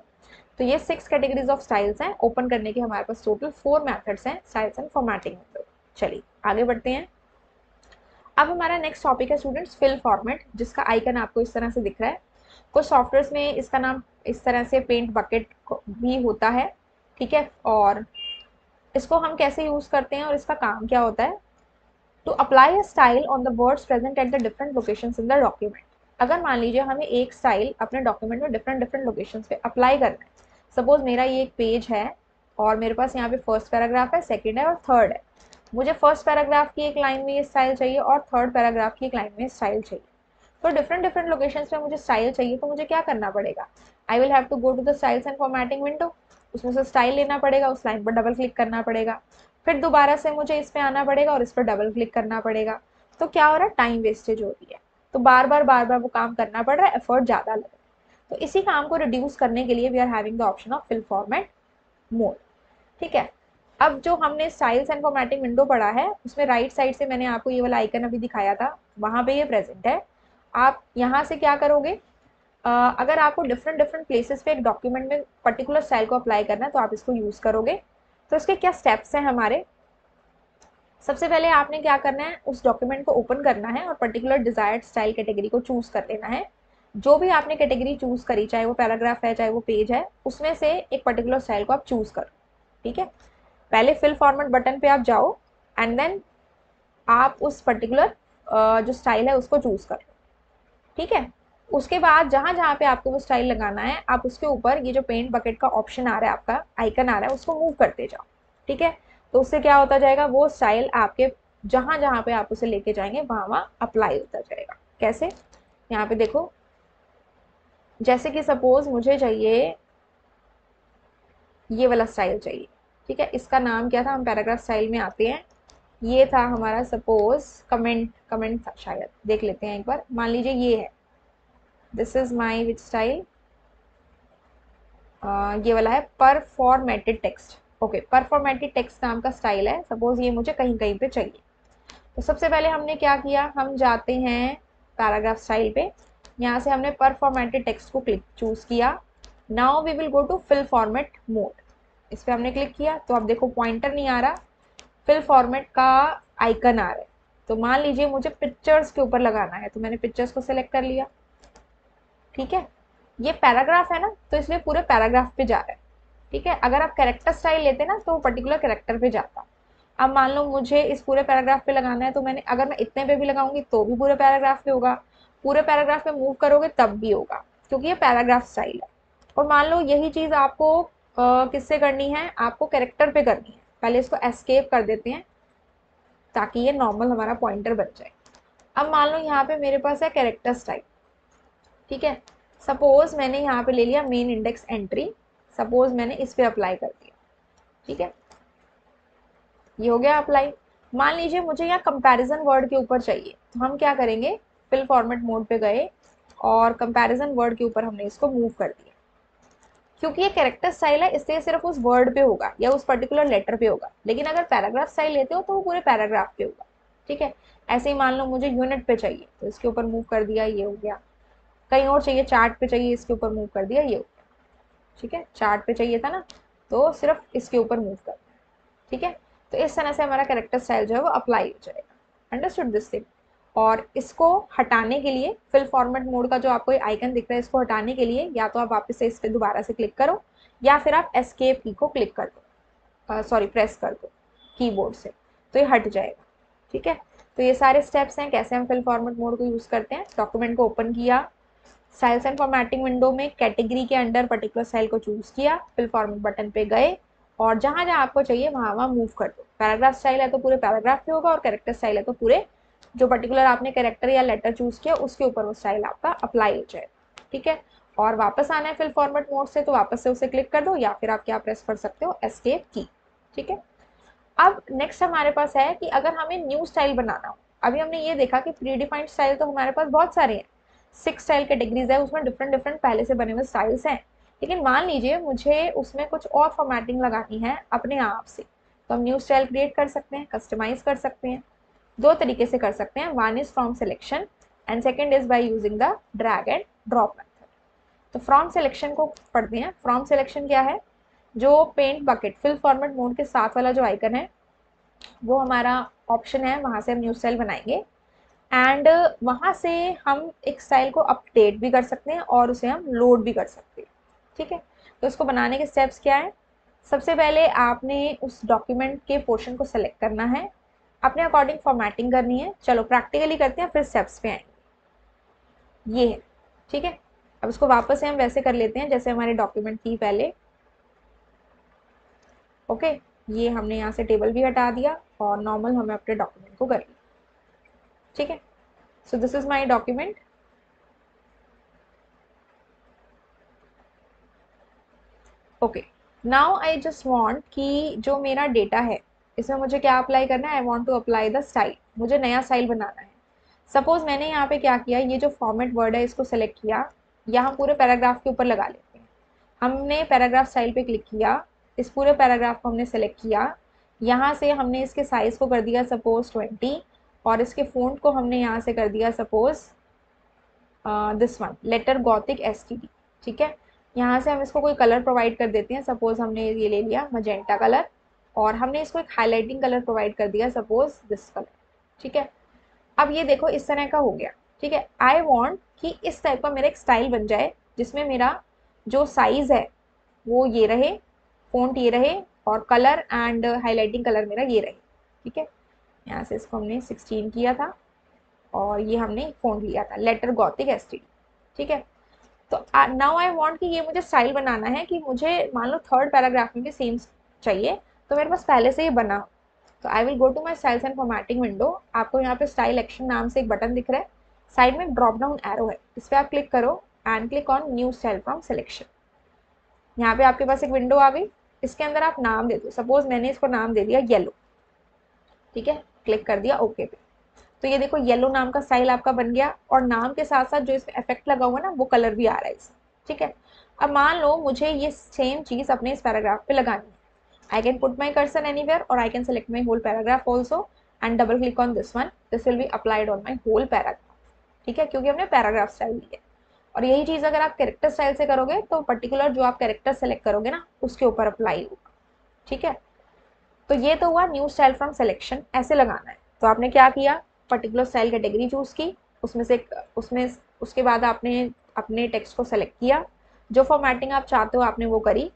तो ये 6 कैटेगरीज ऑफ स्टाइल्स हैं। ओपन करने के हमारे पास टोटल 4 मेथड्स हैं, स्टाइल्स एंड फॉर्मेटिंग मेथड। चलिए आगे बढ़ते हैं। अब हमारा नेक्स्ट टॉपिक है स्टूडेंट्स फिल फॉर्मेट, जिसका आइकन आपको इस तरह से दिख रहा है। कुछ सॉफ्टवेयर्स में इसका नाम इस तरह से पेंट बकेट भी होता है। ठीक है, और इसको हम कैसे यूज करते हैं और इसका काम क्या होता है, to apply a style on the words present at the different locations in the document. अगर मान लीजिए हमें एक स्टाइल अपने डॉक्यूमेंट में डिफरेंट डिफरेंट लोकेशंस पे अप्लाई करना है। सपोज मेरा ये एक पेज है और मेरे पास यहाँ पे फर्स्ट पैराग्राफ है, सेकंड है और थर्ड है। मुझे फर्स्ट पैराग्राफ की एक लाइन में ये स्टाइल चाहिए और थर्ड पैराग्राफ की एक लाइन में स्टाइल चाहिए। तो डिफरेंट डिफरेंट लोकेशंस पे मुझे स्टाइल चाहिए, तो मुझे क्या करना पड़ेगा, I will have to go to the styles and formatting window, उसमें से स्टाइल लेना पड़ेगा, उस लाइन पर डबल क्लिक करना पड़ेगा, फिर दोबारा से मुझे इस पे आना पड़ेगा और इस पर डबल क्लिक करना पड़ेगा। तो क्या हो रहा है, टाइम वेस्टेज हो रही है, तो बार बार वो काम करना पड़ रहा है, एफर्ट ज़्यादा लग रहा है। तो इसी काम को रिड्यूस करने के लिए we are having the option of fill format mode. ठीक है, अब जो हमने स्टाइल्स एंड फॉर्मेटिंग विंडो पढ़ा है उसमें राइट साइड से मैंने आपको ये वाला आइकन अभी दिखाया था, वहां पे ये प्रेजेंट है। आप यहाँ से क्या करोगे, अगर आपको डिफरेंट डिफरेंट प्लेसेस पे एक डॉक्यूमेंट में पर्टिकुलर स्टाइल को अप्लाई करना है तो आप इसको यूज करोगे। तो इसके क्या स्टेप्स हैं हमारे, सबसे पहले आपने क्या करना है, उस डॉक्यूमेंट को ओपन करना है और पर्टिकुलर डिजायर्ड स्टाइल कैटेगरी को चूज कर लेना है। जो भी आपने कैटेगरी चूज करी, चाहे वो पैराग्राफ है चाहे वो पेज है, उसमें से एक पर्टिकुलर स्टाइल को आप चूज करो। ठीक है, पहले फिल फॉर्मेट बटन पे आप जाओ एंड देन आप उस पर्टिकुलर जो स्टाइल है उसको चूज कर लो। ठीक है, उसके बाद जहां जहां पे आपको वो स्टाइल लगाना है, आप उसके ऊपर ये जो पेंट बकेट का ऑप्शन आ रहा है, आपका आइकन आ रहा है, उसको मूव करते जाओ। ठीक है, तो उससे क्या होता जाएगा, वो स्टाइल आपके जहां जहां पे आप उसे लेके जाएंगे वहां वहां अप्लाई होता जाएगा। कैसे, यहाँ पे देखो, जैसे कि सपोज मुझे चाहिए ये वाला स्टाइल चाहिए। ठीक है, इसका नाम क्या था, हम पैराग्राफ स्टाइल में आते हैं, ये था हमारा सपोज कमेंट, कमेंट था शायद, देख लेते हैं एक बार। मान लीजिए ये है, this is my which style, ये वाला है परफॉर्मेटेड टेक्स्ट। ओके, परफॉर्मेटेड टेक्स्ट नाम का स्टाइल है, सपोज ये मुझे कहीं कहीं पे चाहिए। तो सबसे पहले हमने क्या किया, हम जाते हैं पैराग्राफ स्टाइल पे, यहाँ से हमने परफॉर्मेटेड टेक्स्ट को क्लिक चूज किया। Now we will go to fill format mode, इस पर हमने क्लिक किया तो अब देखो पॉइंटर नहीं आ रहा, फिल फॉर्मेट का आइकन आ रहा है। तो मान लीजिए मुझे पिक्चर्स के ऊपर लगाना है, तो मैंने पिक्चर्स को सिलेक्ट कर लिया। ठीक है, ये पैराग्राफ है ना, तो इसलिए पूरे पैराग्राफ पे जा रहा है। ठीक है, अगर आप कैरेक्टर स्टाइल लेते ना तो वो पर्टिकुलर कैरेक्टर पे जाता। अब मान लो मुझे इस पूरे पैराग्राफ पे लगाना है, तो मैंने अगर मैं इतने पे भी लगाऊंगी तो भी पूरे पैराग्राफ पे होगा, पूरे पैराग्राफ पे मूव करोगे तब भी होगा, क्योंकि ये पैराग्राफ स्टाइल है। और मान लो यही चीज आपको किससे करनी है, आपको कैरेक्टर पे करनी है, पहले इसको एस्केप कर देते हैं ताकि ये नॉर्मल हमारा पॉइंटर बन जाए। अब मान लो यहाँ पे मेरे पास है कैरेक्टर स्टाइल। ठीक है, सपोज मैंने यहाँ पे ले लिया मेन इंडेक्स एंट्री, सपोज मैंने इस पे अप्लाई कर दिया। ठीक है, ये हो गया अप्लाई। मान लीजिए मुझे यहाँ कंपैरिजन वर्ड के ऊपर चाहिए, तो हम क्या करेंगे, फिल फॉर्मेट मोड पे गए और कंपैरिजन वर्ड के ऊपर हमने इसको मूव कर दिया। क्योंकि ये कैरेक्टर स्टाइल है इसलिए सिर्फ उस वर्ड पे होगा या उस पर्टिकुलर लेटर पे होगा, लेकिन अगर पैराग्राफ स्टाइल लेते हो तो वो पूरे पैराग्राफ पे होगा। ठीक है, ऐसे ही मान लो मुझे यूनिट पे चाहिए तो इसके ऊपर मूव कर दिया, ये हो गया। कहीं और चाहिए, चार्ट पे चाहिए, इसके ऊपर मूव कर दिया, ये हो गया। ठीक है, चार्ट पे चाहिए था ना, तो सिर्फ इसके ऊपर मूव कर दिया। ठीक है, तो इस तरह से हमारा कैरेक्टर स्टाइल जो है वो अप्लाई हो जाएगा। Understood this thing. और इसको हटाने के लिए फिल फॉर्मेट मोड का जो आपको आइकन दिख रहा है, इसको हटाने के लिए या तो आप वापस से इस पर दोबारा से क्लिक करो या फिर आप एस्केप की को क्लिक कर दो, सॉरी प्रेस कर दो कीबोर्ड से, तो ये हट जाएगा। ठीक है, तो ये सारे स्टेप्स हैं कैसे हम फिल फॉर्मेट मोड को यूज करते हैं। डॉक्यूमेंट को ओपन किया, स्टाइल्स एंड फॉर्मेटिंग विंडो में कैटेगरी के अंडर पर्टिकुलर स्टाइल को चूज किया, फिल फॉर्मेट बटन पे गए और जहां जहां आपको चाहिए वहां वहां मूव कर दो। पैराग्राफ स्टाइल है तो पूरे पैराग्राफ पे होगा और कैरेक्टर स्टाइल है तो पूरे जो पर्टिकुलर आपने कैरेक्टर या लेटर चूज किया उसके ऊपर वो स्टाइल आपका अप्लाई हो जाएगा। ठीक है, और वापस आना है फिल फॉर्मेट मोड से तो वापस से उसे क्लिक कर दो या फिर आप क्या प्रेस कर सकते हो, एस्केप की। ठीक है, अब नेक्स्ट हमारे पास है कि अगर हमें न्यू स्टाइल बनाना हो। अभी हमने ये देखा कि प्री डिफाइंड स्टाइल तो हमारे पास बहुत सारे हैं, 6 स्टाइल कैटेगरीज है, उसमें डिफरेंट डिफरेंट पहले से बने हुए स्टाइल्स हैं। लेकिन मान लीजिए मुझे उसमें कुछ और फॉर्मेटिंग लगानी है अपने आप से, तो हम न्यू स्टाइल क्रिएट कर सकते हैं, कस्टमाइज कर सकते हैं। दो तरीके से कर सकते हैं, one is from selection and second is by using the drag and drop method. तो फ्रॉम सिलेक्शन को पढ़ते हैं। फ्रॉम सिलेक्शन क्या है, जो paint bucket fill format mode के साथ वाला जो आइकन है वो हमारा ऑप्शन है, वहां से हम न्यू स्टाइल बनाएंगे एंड वहां से हम एक स्टाइल को अपडेट भी कर सकते हैं और उसे हम लोड भी कर सकते हैं। ठीक है, तो इसको बनाने के स्टेप्स क्या है, सबसे पहले आपने उस डॉक्यूमेंट के पोर्शन को सेलेक्ट करना है, अपने अकॉर्डिंग फॉर्मेटिंग करनी है। चलो प्रैक्टिकली करते हैं फिर स्टेप्स पे आएंगे। ये है, ठीक है। अब इसको वापस से हम वैसे कर लेते हैं जैसे हमारे डॉक्यूमेंट थी पहले। ओके, ये हमने यहाँ से टेबल भी हटा दिया और नॉर्मल हमें अपने डॉक्यूमेंट को कर लिया। ठीक है, so this is my document. Okay, now I just want कि जो मेरा डेटा है इसमें मुझे क्या अप्लाई करना है, I want to apply the style, मुझे नया स्टाइल बनाना है। सपोज मैंने यहाँ पे क्या किया, ये जो फॉर्मेट वर्ड है इसको सेलेक्ट किया, यहाँ पूरे पैराग्राफ के ऊपर लगा लेते हैं। हमने पैराग्राफ स्टाइल पे क्लिक किया, इस पूरे पैराग्राफ को हमने सेलेक्ट किया, यहाँ से हमने इसके साइज को कर दिया सपोज 20 और इसके फ़ॉन्ट को हमने यहाँ से कर दिया suppose this one letter gothic STD. ठीक है, यहाँ से हम इसको कोई कलर प्रोवाइड कर देते हैं, सपोज हमने ये ले लिया मजेंटा कलर और हमने इसको एक हाईलाइटिंग कलर प्रोवाइड कर दिया सपोज दिस कलर। ठीक है, अब ये देखो इस तरह का हो गया। ठीक है, आई वॉन्ट कि इस टाइप का मेरा एक स्टाइल बन जाए जिसमें मेरा जो साइज है वो ये रहे, फ़ॉन्ट ये रहे और कलर एंड हाईलाइटिंग कलर मेरा ये रहे। ठीक है, यहाँ से इसको हमने 16 किया था और ये हमने फ़ॉन्ट लिया था लेटर गॉथिक एसटीडी। ठीक है, तो नाउ आई वांट कि ये मुझे स्टाइल बनाना है कि मुझे मान लो थर्ड पैराग्राफ में भी सेम चाहिए, तो मेरे पास पहले से ही बना। तो I will go to my styles and formatting window. आपको यहाँ पे स्टाइल एक्शन नाम से एक बटन दिख रहा है, साइड में ड्रॉप डाउन एरो है, इस पर आप क्लिक करो and click on new style from selection. यहाँ पे आपके पास एक विंडो आ गई, इसके अंदर आप नाम दे दो, सपोज मैंने इसको नाम दे दिया येलो। ठीक है, क्लिक कर दिया ओके पे, तो ये देखो येलो नाम का स्टाइल आपका बन गया और नाम के साथ साथ जो इसमें इफेक्ट लगा हुआ है ना वो कलर भी आ रहा है इसमें। ठीक है, अब मान लो मुझे ये सेम चीज अपने इस पैराग्राफ पे लगानी है, I can put my cursor anywhere और I can select my whole paragraph also and double click on this one, this will be applied on my whole paragraph. ठीक है, क्योंकि हमने पैराग्राफ स्टाइल लिया है। और यही चीज अगर आप कैरेक्टर स्टाइल से करोगे तो पर्टिकुलर जो आप कैरेक्टर सेलेक्ट करोगे ना उसके ऊपर अप्लाई होगा। ठीक है, तो ये तो हुआ न्यू स्टाइल फ्रॉम सिलेक्शन, ऐसे लगाना है। तो आपने क्या किया, पर्टिकुलर स्टाइल कैटेगरी चूज की, उसमें उसके बाद आपने अपने टेक्स्ट को सेलेक्ट किया, जो फॉर्मेटिंग आप चाहते हो आपने वो करी,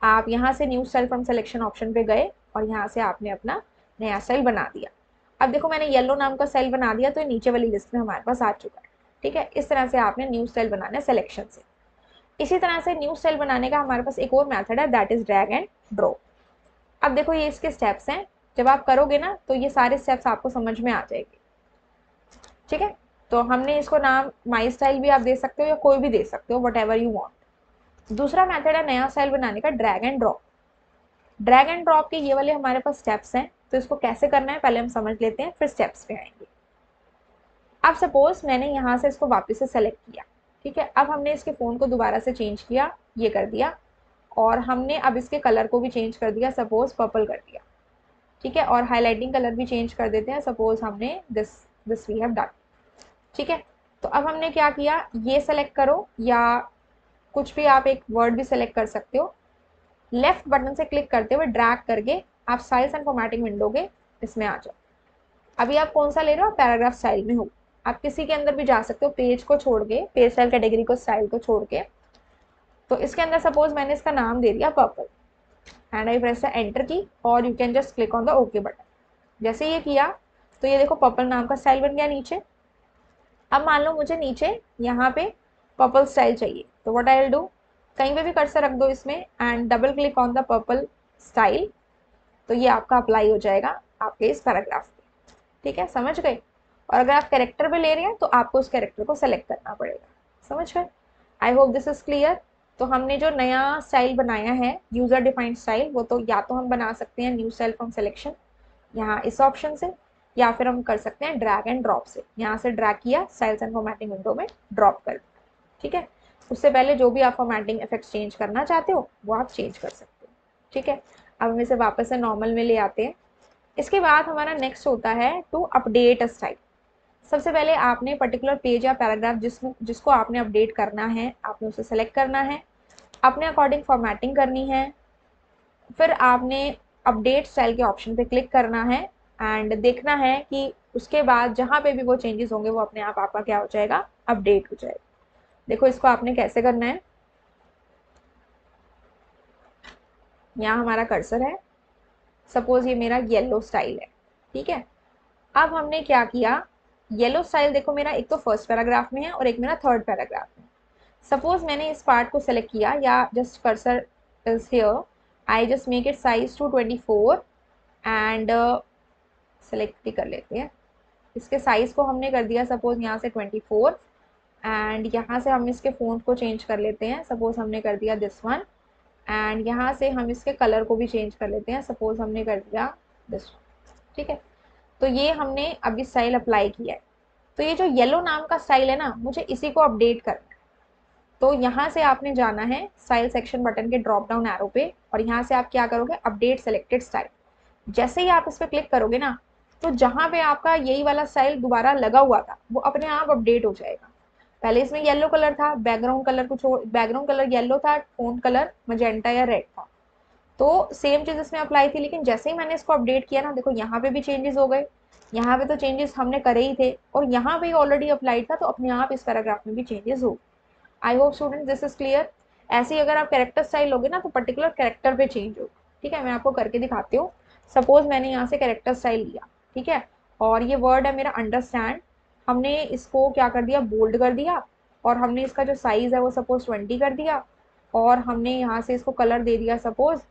आप यहाँ से new style from selection option पे गए और यहाँ से आपने अपना नया स्टाइल बना दिया। अब देखो मैंने येलो नाम का स्टाइल बना दिया तो ये नीचे वाली लिस्ट में हमारे पास आ चुका है। ठीक है, इस तरह से आपने न्यू स्टाइल बनाना है सिलेक्शन से। इसी तरह से न्यू स्टाइल बनाने का हमारे पास एक और मेथड है, that is drag and drop. अब देखो ये इसके स्टेप्स हैं, जब आप करोगे ना तो ये सारे स्टेप्स आपको समझ में आ जाएंगे। ठीक है, तो हमने इसको नाम माई स्टाइल भी आप दे सकते हो या कोई भी दे सकते हो, वट एवर यू वॉन्ट। दूसरा मेथड है नया स्टाइल बनाने का, drag and drop. Drag and drop के ये वाले हमारे पास स्टेप्स हैं, तो इसको कैसे करना है पहले हम समझ लेते हैं, फिर स्टेप्स पे आएंगे। अब सपोज मैंने यहाँ से इसको वापस से सेलेक्ट किया। ठीक है, अब हमने इसके फ़ोन को दोबारा से चेंज किया, ये कर दिया, और हमने अब इसके कलर को भी चेंज कर दिया, सपोज पर्पल कर दिया। ठीक है, और हाईलाइटिंग कलर भी चेंज कर देते हैं, सपोज हमने दिस वी हैव डन। ठीक है, तो अब हमने क्या किया, ये सेलेक्ट करो या कुछ भी आप एक वर्ड भी सेलेक्ट कर सकते हो, लेफ्ट बटन से क्लिक करते हुए ड्रैग करके आप स्टाइल्स एंड फॉर्मेटिंग विंडो के इसमें आ जाओ। अभी आप कौन सा ले रहे हो, पैराग्राफ स्टाइल में हो, आप किसी के अंदर भी जा सकते हो, पेज को छोड़ के, पेज स्टाइल कैटेगरी को स्टाइल को छोड़ के। तो इसके अंदर सपोज मैंने इसका नाम दे दिया purple and I press the enter की और you can just click on the okay button. जैसे ये किया तो ये देखो पर्पल नाम का स्टाइल बन गया नीचे। अब मान लो मुझे नीचे यहाँ पे पर्पल स्टाइल चाहिए, तो व्हाट आई विल डू, कहीं पे भी कर्सर रख दो इसमें and double click on the purple style, तो ये आपका अप्लाई हो जाएगा आपके इस पैराग्राफ पे। ठीक है, समझ गए। और अगर आप कैरेक्टर पे ले रहे हैं तो आपको उस कैरेक्टर को सेलेक्ट करना पड़ेगा। समझ गए, आई होप दिस इज क्लियर। तो हमने जो नया स्टाइल बनाया है यूजर डिफाइंड स्टाइल, वो तो या तो हम बना सकते हैं न्यू स्टाइल फ्रॉम सिलेक्शन यहाँ इस ऑप्शन से, या फिर हम कर सकते हैं ड्रैग एंड ड्रॉप से, यहाँ से ड्रैग किया, स्टाइल्स एंड फॉर्मेटिंग विंडो में ड्रॉप कर दिया। ठीक है, उससे पहले जो भी आप फॉर्मेटिंग इफेक्ट्स चेंज करना चाहते हो वो आप चेंज कर सकते हो। ठीक है, अब हम इसे वापस से नॉर्मल में ले आते हैं। इसके बाद हमारा नेक्स्ट होता है टू अपडेट अ स्टाइल। सबसे पहले आपने पर्टिकुलर पेज या पैराग्राफ जिसको आपने अपडेट करना है, आपने उसे सेलेक्ट करना है, अपने अकॉर्डिंग फॉर्मेटिंग करनी है, फिर आपने अपडेट स्टाइल के ऑप्शन पे क्लिक करना है एंड देखना है कि उसके बाद जहाँ पे भी वो चेंजेस होंगे वो अपने आप आपका क्या हो जाएगा, अपडेट हो जाएगा। देखो इसको आपने कैसे करना है, यहाँ हमारा कर्सर है, सपोज ये मेरा येलो स्टाइल है। ठीक है, अब हमने क्या किया, येलो स्टाइल देखो मेरा एक तो फर्स्ट पैराग्राफ में है और एक मेरा थर्ड पैराग्राफ में। सपोज मैंने इस पार्ट को सेलेक्ट किया, या just cursor is here, I just make it size to 24 and select भी कर लेते हैं, इसके साइज को हमने कर दिया सपोज यहाँ से 24 एंड यहाँ से हम इसके फ़ॉन्ट को चेंज कर लेते हैं, सपोज हमने कर दिया दिस वन एंड यहाँ से हम इसके कलर को भी चेंज कर लेते हैं। सपोज हमने कर दिया दिस, ठीक है। तो ये हमने अभी स्टाइल अप्लाई किया है। तो ये जो येलो नाम का स्टाइल है ना, मुझे इसी को अपडेट करना है। तो यहाँ से आपने जाना है स्टाइल सेक्शन बटन के ड्रॉप डाउन एरो पे, और यहाँ से आप क्या करोगे, अपडेट सेलेक्टेड स्टाइल। जैसे ही आप इस पर क्लिक करोगे ना, तो जहाँ पे आपका यही वाला स्टाइल दोबारा लगा हुआ था वो अपने आप अपडेट हो जाएगा। पहले इसमें येलो कलर था, बैकग्राउंड कलर कुछ और, बैकग्राउंड कलर येलो था, फोन कलर मजेंटा या रेड था। तो सेम चीज इसमें अप्लाई थी, लेकिन जैसे ही मैंने इसको अपडेट किया ना, देखो यहाँ पे भी चेंजेस हो गए। यहाँ पे तो चेंजेस हमने करे ही थे, और यहाँ पे ऑलरेडी अप्लाइड था, तो अपने आप इस पैराग्राफ में भी चेंजेस हो। I hope student this is clear. ऐसे ही अगर आप कैरेक्टर स्टाइल लोगे ना, तो पर्टिकुलर कैरेक्टर पे चेंज होगा। ठीक है, मैं आपको करके दिखाती हूँ। सपोज मैंने यहाँ से कैरेक्टर स्टाइल लिया, ठीक है, और ये वर्ड है मेरा अंडरस्टैंड। हमने इसको क्या कर दिया, बोल्ड कर दिया, और हमने इसका जो साइज है वो सपोज 20 कर दिया, और हमने यहाँ से इसको कलर दे दिया, सपोज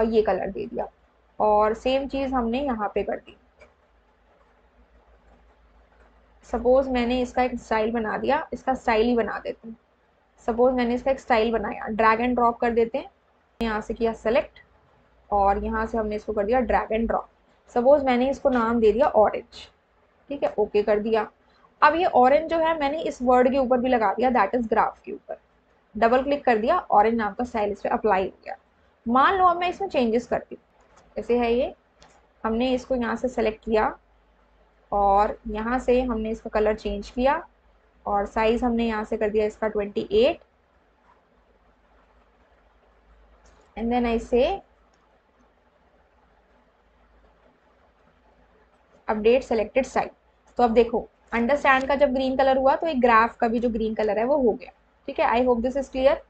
ये कलर दे दिया, और सेम चीज हमने यहाँ पे कर दी। सपोज मैंने इसका एक स्टाइल बना दिया, इसका स्टाइल ही बना देते हैं। सपोज मैंने इसका एक स्टाइल बनाया, ड्रैग एंड ड्रॉप कर देते हैं। यहाँ से किया सेलेक्ट, और यहाँ से हमने इसको कर दिया ड्रैग एंड ड्रॉप। सपोज मैंने इसको नाम दे दिया ऑरेंज, ठीक है, ओके कर दिया। अब ये ऑरेंज जो है मैंने इस वर्ड के ऊपर भी लगा दिया, दैट इज ग्राफ के ऊपर। डबल क्लिक कर दिया, ऑरेंज नाम का स्टाइल इस पर अप्लाई हो गया। मान लो अब मैं इसमें चेंजेस करती हूँ। जैसे है ये, हमने इसको यहाँ से सेलेक्ट किया, और यहाँ से हमने इसका कलर चेंज किया, और साइज हमने यहाँ से कर दिया इसका 28, एंड देन आई से अपडेट सेलेक्टेड स्टाइल। तो अब देखो, अंडरस्टैंड का जब ग्रीन कलर हुआ, तो एक ग्राफ का भी जो ग्रीन कलर है वो हो गया। ठीक है, आई होप दिस इज क्लियर।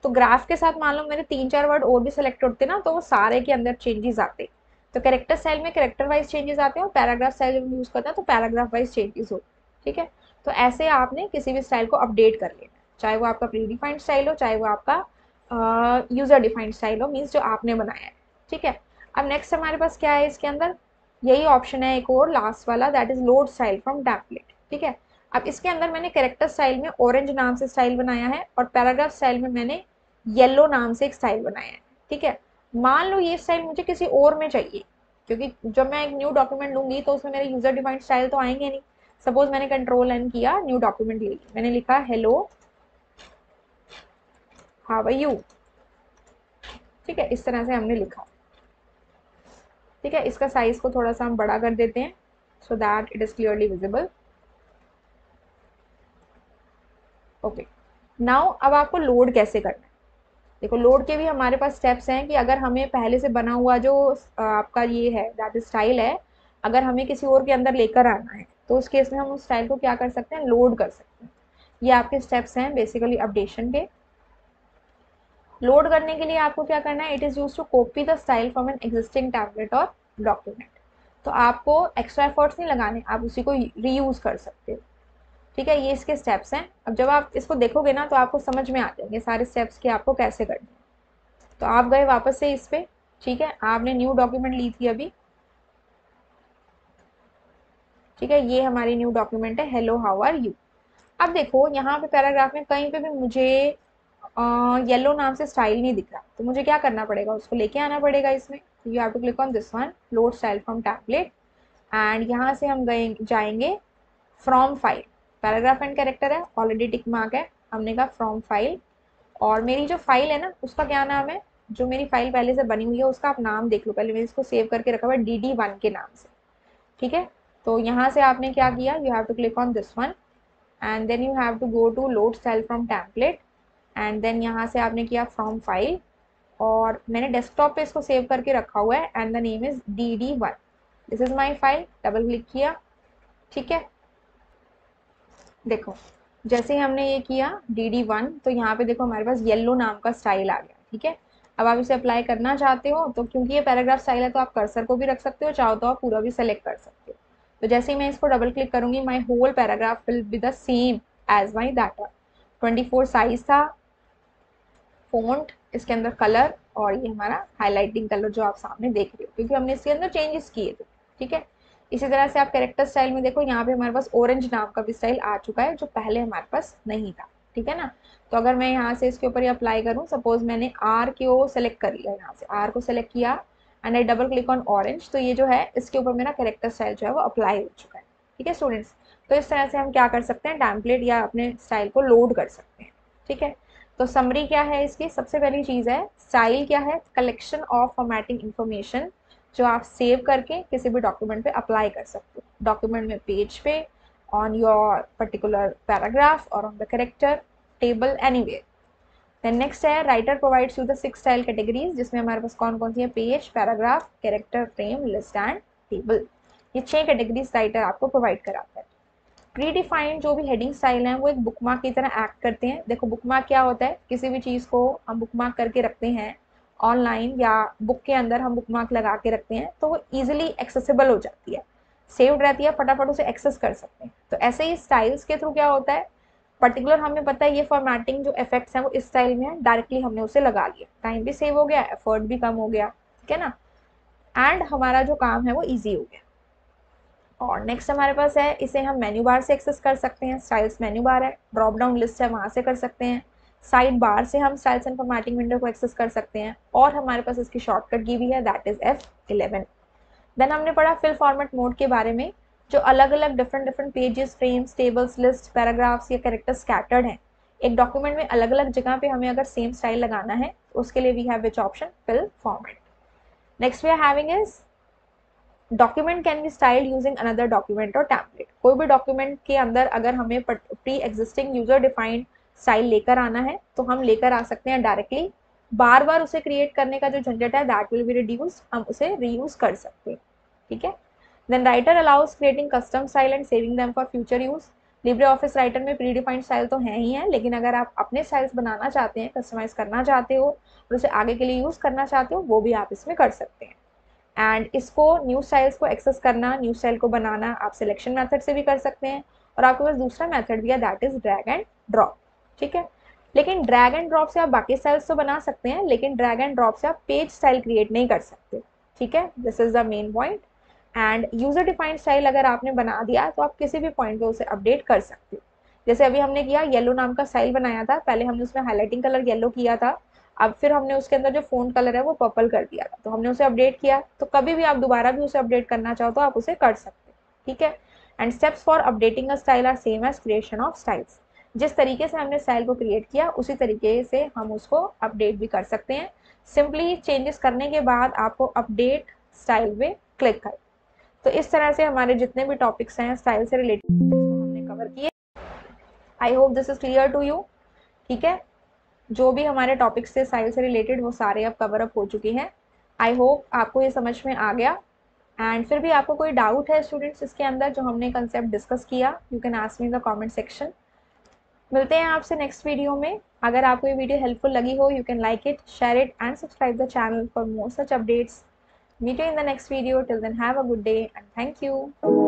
तो ग्राफ के साथ मान लो मेरे 3-4 वर्ड और भी सेलेक्ट होते ना, तो वो सारे के अंदर चेंजेस आते। तो कैरेक्टर स्टाइल में कैरेक्टर वाइज चेंजेस आते हैं, और पैराग्राफ स्टाइल जब यूज करते हैं तो पैराग्राफ वाइज चेंजेस होते हैं। ठीक है, तो ऐसे आपने किसी भी स्टाइल को अपडेट कर लेना, चाहे वो आपका प्री डिफाइंड स्टाइल हो, चाहे वो आपका यूजर डिफाइंड स्टाइल हो, मीन्स जो आपने बनाया है। ठीक है, अब नेक्स्ट हमारे पास क्या है इसके अंदर, यही ऑप्शन है एक और लास्ट वाला, that is load style from template. ठीक है, अब इसके अंदर मैंने कैरेक्टर स्टाइल में ऑरेंज नाम से स्टाइल बनाया है, और पैराग्राफ स्टाइल में मैंने येलो नाम से एक स्टाइल बनाया है। ठीक है, मान लो ये स्टाइल मुझे किसी और में चाहिए, क्योंकि जब मैं एक न्यू डॉक्यूमेंट लूंगी तो उसमें मेरे यूजर डिफाइंड स्टाइल तो आएंगे नहीं। सपोज मैंने कंट्रोल एन किया, न्यू डॉक्यूमेंट ले लिया, मैंने लिखा हेलो हाउ आर यू। ठीक है, इस तरह से हमने लिखा। ठीक है, इसका साइज को थोड़ा सा हम बड़ा कर देते हैं, so that it is clearly visible. Okay, now अब आपको लोड कैसे करना है। देखो, लोड के भी हमारे पास स्टेप्स हैं कि अगर हमें पहले से बना हुआ जो आपका ये है दैट स्टाइल है, अगर हमें किसी और के अंदर लेकर आना है, तो उस केस में हम उस स्टाइल को क्या कर सकते हैं, लोड कर सकते हैं। ये आपके स्टेप्स हैं बेसिकली अपडेशन के। लोड करने के लिए आपको क्या करना है, it is use to copy the style from an existing tablet और डॉक्यूमेंट। तो आपको एक्स्ट्रा एफर्ट्स नहीं लगाने, आप उसी को रीयूज कर सकते हो। ठीक है, ये इसके स्टेप्स हैं। अब जब आप इसको देखोगे ना, तो आपको समझ में आ जाएंगे सारे स्टेप्स कि आपको कैसे करने हैं। तो आप गए वापस से इस पे, ठीक है, आपने न्यू डॉक्यूमेंट ली थी अभी। ठीक है, ये हमारी न्यू डॉक्यूमेंट है, हेलो हाउ आर यू। अब देखो यहाँ पे पैराग्राफ में कहीं पे भी मुझे येलो नाम से स्टाइल नहीं दिख रहा, तो मुझे क्या करना पड़ेगा, उसको लेके आना पड़ेगा इसमें। You have to click on this one, load style from tablet, and यहाँ से हम गए जाएंगे from file. Paragraph and character है, ऑलरेडी टिक मार्क है, हमने कहा फ्रॉम फाइल। और मेरी जो फाइल है ना, उसका क्या नाम है, जो मेरी फाइल पहले से बनी हुई है उसका आप नाम देख लो। पहले मैंने इसको सेव करके रखा हुआ है DD1 के नाम से। ठीक है, तो यहाँ से आपने क्या किया, you have to click on this one, and then you have to go to load style from template, and then यहाँ से आपने किया फ्रॉम फाइल, और मैंने डेस्कटॉप पे इसको सेव करके रखा हुआ है, and the name is DD1। This is my file, double click किया। ठीक है, देखो जैसे ही हमने ये किया DD1, तो यहाँ पे देखो हमारे पास येलो नाम का स्टाइल आ गया। ठीक है, अब आप इसे अप्लाई करना चाहते हो, तो क्योंकि ये पैराग्राफ स्टाइल है, तो आप कर्सर को भी रख सकते हो, चाहो तो आप पूरा भी सेलेक्ट कर सकते हो। तो जैसे ही मैं इसको डबल क्लिक करूंगी, my whole paragraph will be the same as my data. 24 size था, फॉन्ट, इसके अंदर कलर, और ये हमारा हाईलाइटिंग कलर जो आप सामने देख रहे हो, क्योंकि हमने इसके अंदर चेंजेस किए थे। ठीक है, इसी तरह से आप कैरेक्टर स्टाइल में देखो, यहाँ पे हमारे पास ऑरेंज नाम का भी स्टाइल आ चुका है, जो पहले हमारे पास नहीं था। ठीक है ना। तो अगर मैं यहाँ से इसके ऊपर ये अप्लाई करूँ, सपोज मैंने आर को सेलेक्ट कर लिया, यहाँ से आर को सेलेक्ट किया and I double click on orange, तो ये जो है इसके ऊपर मेरा कैरेक्टर स्टाइल जो है वो अप्लाई हो चुका है। ठीक है स्टूडेंट्स, तो इस तरह से हम क्या कर सकते हैं, टेम्पलेट या अपने स्टाइल को लोड कर सकते हैं। ठीक है, तो समरी क्या है इसकी, सबसे पहली चीज़ है स्टाइल क्या है, कलेक्शन ऑफ फॉर्मेटिंग इंफॉर्मेशन जो आप सेव करके किसी भी डॉक्यूमेंट पे अप्लाई कर सकते हो, डॉक्यूमेंट में पेज पे, on your particular paragraph or on the character table anywhere. Then next है writer provides you the 6 style categories, जिसमें हमारे पास कौन कौन सी है, page, paragraph, character, frame, list and table. ये 6 कैटेगरीज राइटर आपको प्रोवाइड कराता है। प्री डिफाइंड जो भी हेडिंग स्टाइल है वो एक बुकमार्क की तरह एक्ट करते हैं। देखो बुकमार्क क्या होता है, किसी भी चीज़ को हम बुकमार्क करके रखते हैं ऑनलाइन या बुक के अंदर हम बुकमार्क लगा के रखते हैं तो वो ईजिली एक्सेसिबल हो जाती है, सेव्ड रहती है, फटाफट उसे एक्सेस कर सकते हैं। तो ऐसे ही स्टाइल्स के थ्रू क्या होता है, पर्टिकुलर हमें पता है ये फॉर्मेटिंग जो इफेक्ट्स हैं वो इस स्टाइल में है, डायरेक्टली हमने उसे लगा लिया, टाइम भी सेव हो गया, एफर्ट भी कम हो गया। ठीक है ना, एंड हमारा जो काम है वो ईजी हो गया। और नेक्स्ट हमारे पास है, इसे हम मेन्यू बार से एक्सेस कर सकते हैं, स्टाइल्स मेन्यू बार है, ड्रॉप डाउन लिस्ट है वहाँ से कर सकते हैं, साइड बार से हम स्टाइल्स एंड फॉर्मेटिंग विंडो को एक्सेस कर सकते हैं, और हमारे पास इसकी शॉर्टकट की भी है, दैट इज F11। देन हमने पढ़ा फिल फॉर्मेट मोड के बारे में, जो अलग अलग different pages, frames, tables, list, paragraphs या कैरेक्टर स्कैटर्ड हैं एक डॉक्यूमेंट में अलग अलग जगह पे, हमें अगर सेम स्टाइल लगाना है तो उसके लिए we have which option, fill format. Next we are having is document can be styled using another document और टैम्पलेट। कोई भी डॉक्यूमेंट के अंदर अगर हमें pre existing user defined style लेकर आना है तो हम लेकर आ सकते हैं डायरेक्टली, बार बार उसे क्रिएट करने का जो झंझट है दैट विल बी रिड्यूस, हम उसे रीयूज कर सकते हैं। ठीक है, then Writer allows creating custom style and saving them for future use. LibreOffice Writer में प्री डिफाइंड स्टाइल तो है ही है, लेकिन अगर आप अपने स्टाइल्स बनाना चाहते हैं, कस्टमाइज करना चाहते हो और उसे आगे के लिए यूज करना चाहते हो, वो भी आप इसमें कर सकते हैं। एंड इसको न्यू स्टाइल्स को एक्सेस करना, न्यू स्टाइल को बनाना आप सिलेक्शन मेथड से भी कर सकते हैं, और आपके पास दूसरा मेथड भी है that is drag and drop. ठीक है, लेकिन ड्रैग एंड ड्रॉप से आप बाकी स्टाइल्स तो बना सकते हैं, लेकिन ड्रैग एंड ड्रॉप से आप पेज स्टाइल क्रिएट नहीं कर सकते। ठीक है, this is the main point. And user defined style अगर आपने बना दिया तो आप किसी भी पॉइंट पे उसे अपडेट कर सकते हो। जैसे अभी हमने किया, येलो नाम का स्टाइल बनाया था, पहले हमने उसमें हाईलाइटिंग कलर येलो किया था, अब फिर हमने उसके अंदर जो फोन कलर है वो पर्पल कर दिया था, तो हमने उसे अपडेट किया, तो कभी भी आप दोबारा भी उसे अपडेट करना चाहो तो आप उसे कर सकते हैं। ठीक है, and steps for updating a style are same as creation of styles. जिस तरीके से हमने स्टाइल को क्रिएट किया उसी तरीके से हम उसको अपडेट भी कर सकते हैं। सिंपली चेंजेस करने के बाद आपको अपडेट स्टाइल पे क्लिक करें। तो इस तरह से हमारे जितने भी टॉपिक्स हैं स्टाइल से रिलेटेड हमने कवर किए। I hope this is clear to you. ठीक है, जो भी हमारे टॉपिक्स थे स्टाइल से रिलेटेड वो सारे अब कवर अप हो चुके हैं। आई होप आपको ये समझ में आ गया। एंड फिर भी आपको कोई डाउट है स्टूडेंट्स इसके अंदर जो हमने कंसेप्ट डिस्कस किया, you can ask me in the comment section. मिलते हैं आपसे नेक्स्ट वीडियो में। अगर आपको ये वीडियो हेल्पफुल लगी हो, you can like it, share it and subscribe the channel for more such updates. Meet you in the next video. Till then, have a good day and thank you.